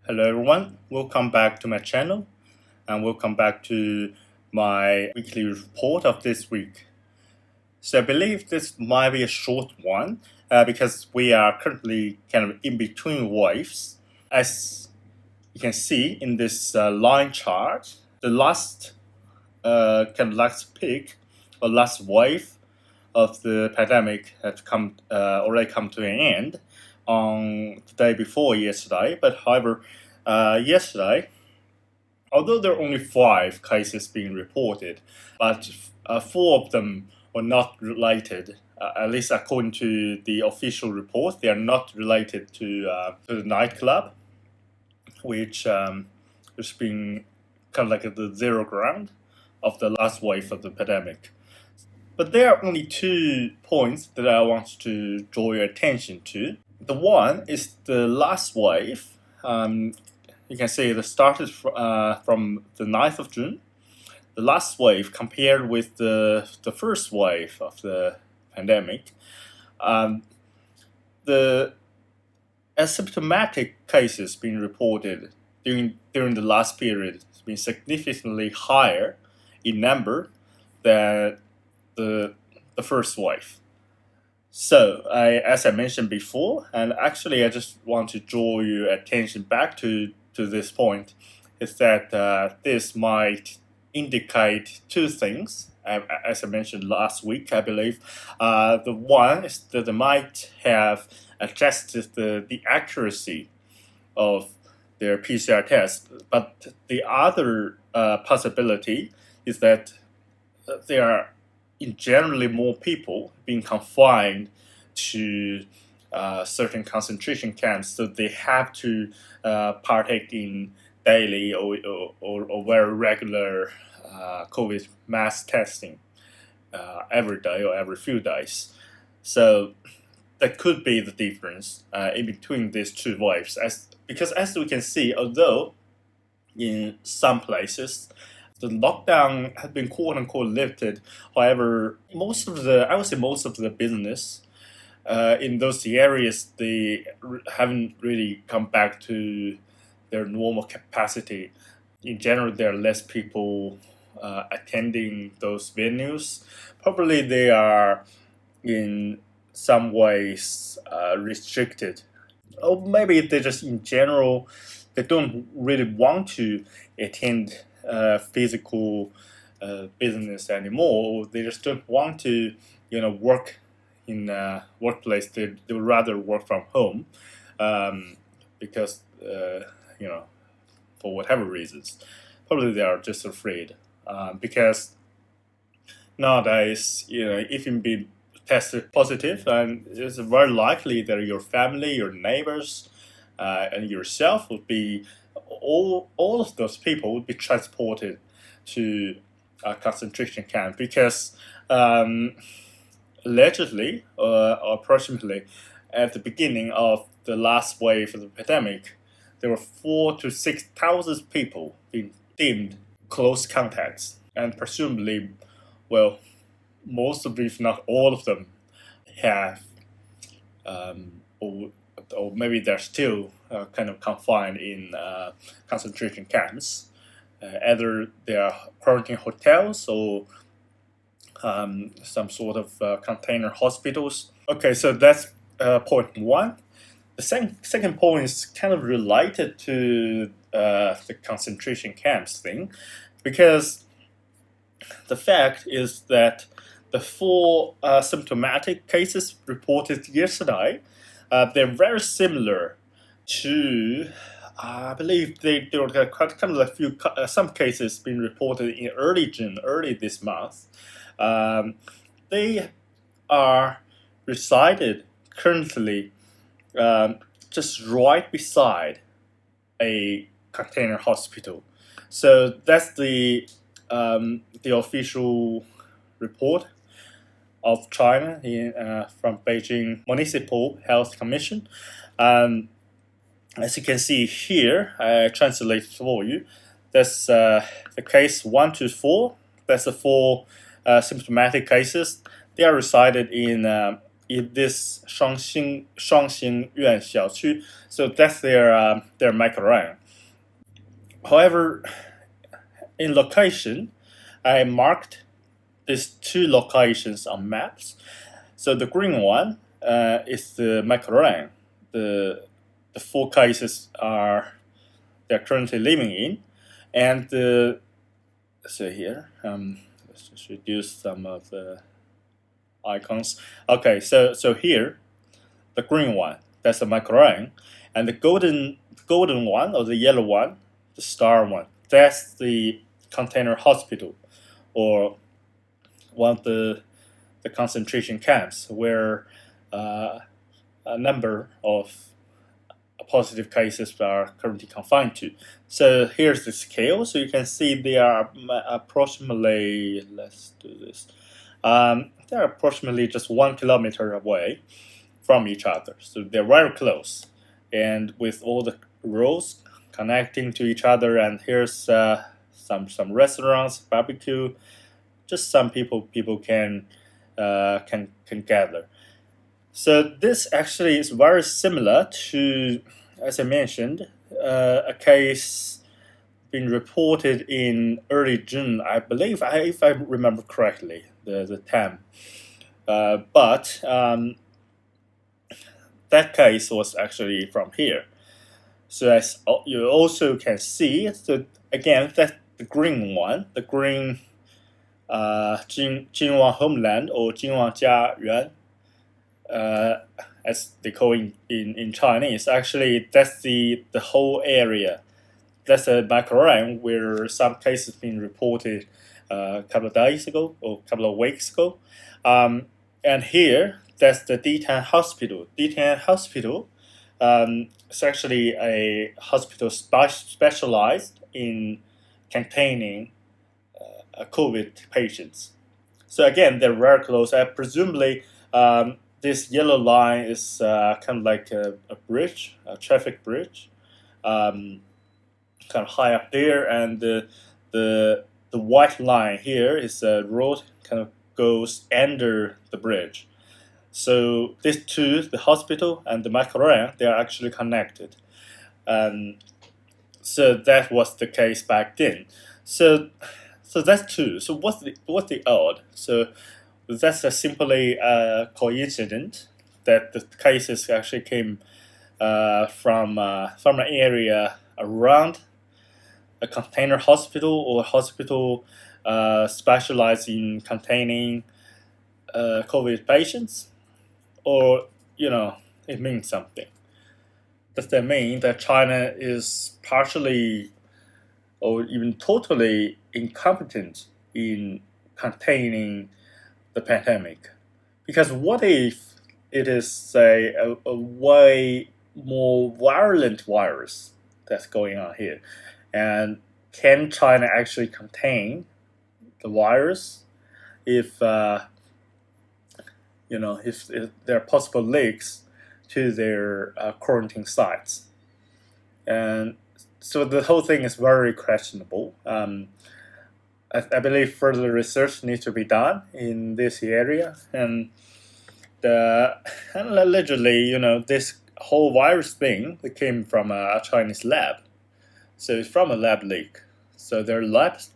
Hello everyone, welcome back to my channel and welcome back to my weekly report of this week. So I believe this might be a short one because we are currently kind of in between waves. As you can see in this line chart, the last peak or last wave of the pandemic has already come to an end on the day before yesterday. But however, yesterday, although there are only 5 cases being reported, but 4 of them were not related. At least according to the official report, they are not related to the nightclub, which has been kind of like at the zero ground of the last wave of the pandemic. But there are only 2 points that I want to draw your attention to. The one is the last wave. You can see it started from the 9th of June. The last wave compared with the first wave of the pandemic. The asymptomatic cases being reported during the last period has been significantly higher in number than the first wave. So, as I mentioned before, and actually I just want to draw your attention back to this point, is that this might indicate 2 things. As I mentioned last week, I believe. The one is that they might have adjusted the accuracy of their PCR test, but the other possibility is that there are generally more people being confined to certain concentration camps, so they have to partake in daily or very regular COVID mass testing every day or every few days. So that could be the difference in between these 2 waves. Because as we can see, although in some places the lockdown has been quote unquote lifted, however, most of the business in those areas, they haven't really come back to their normal capacity. In general, there are less people attending those venues. Probably they are in some ways restricted. Or maybe they just in general, they don't really want to attend physical business anymore. They just don't want to, work in a workplace. They would rather work from home because, for whatever reasons. Probably they are just afraid because nowadays, if you be tested positive, and it's very likely that your family, your neighbors, and yourself would be all of those people would be transported to a concentration camp because allegedly or approximately at the beginning of the last wave of the pandemic, there were 4,000 to 6,000 people being deemed close contacts, and presumably, well, most of, if not all of them, have or maybe they're still kind of confined in concentration camps. Either they are quarantine hotels or some sort of container hospitals. Okay, so that's point 1. The second point is kind of related to the concentration camps thing, because the fact is that the 4 symptomatic cases reported yesterday, they're very similar to, I believe there were quite kind of some cases being reported in early June, early this month. They are resided currently just right beside a container hospital. So that's the official report of China from Beijing Municipal Health Commission. As you can see here, I translate for you. That's the case 1 to 4. That's the 4 symptomatic cases. They are resided in in this 双星院小区. So that's their microrayon. However, in location, I marked these two locations on maps. So the green one is the microrayon. The four cases they're currently living in, and so here let's just reduce some of the icons. Okay, so here, the green one, that's the microrayon, and the golden one or the yellow one, the star one, that's the container hospital, or one of the concentration camps where a number of positive cases are currently confined to. So here's the scale. So you can see they are approximately, let's do this, they're approximately just 1 kilometer away from each other. So they're very close, and with all the roads connecting to each other, and here's some restaurants, barbecue, just some people can gather. So this actually is very similar to, as I mentioned, a case being reported in early June, I believe, if I remember correctly, the time. But that case was actually from here. So as you also can see, so again, that's the green one, the green 金旺 homeland or 金旺家园, as they call in Chinese. Actually, that's the whole area. That's a microrayon where some cases been reported a couple of days ago or a couple of weeks ago. And here, that's the D10 hospital. D10 hospital is actually a hospital specialized in containing COVID patients. So again, they're very close. Presumably, this yellow line is kind of like a bridge, a traffic bridge, kind of high up there, and the white line here is a road kind of goes under the bridge. So these two, the hospital and the microrayon, they are actually connected. So that was the case back then. So that's two. So what's the odd? So that's simply a coincidence that the cases actually came from an area around a container hospital or hospital specialized in containing COVID patients, or it means something. Does that mean that China is partially or even totally incompetent in containing the pandemic? Because what if it is a way more virulent virus that's going on here? And can China actually contain the virus if if there are possible leaks to their quarantine sites? And so the whole thing is very questionable. I believe further research needs to be done in this area, and allegedly, this whole virus thing came from a Chinese lab. So it's from a lab leak. So their labs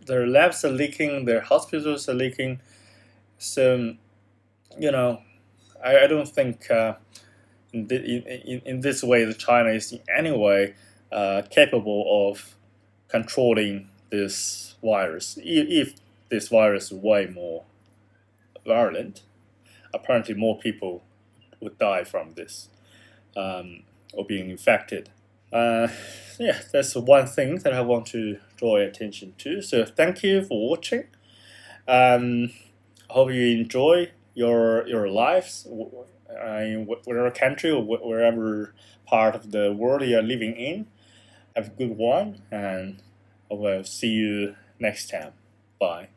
are leaking, their hospitals are leaking. So, I don't think in this way that China is in any way capable of controlling this virus. If this virus is way more virulent, apparently more people would die from this or being infected. That's one thing that I want to draw your attention to. So thank you for watching. I hope you enjoy your lives in whatever country or wherever part of the world you are living in. Have a good one, and I will see you next time. Bye.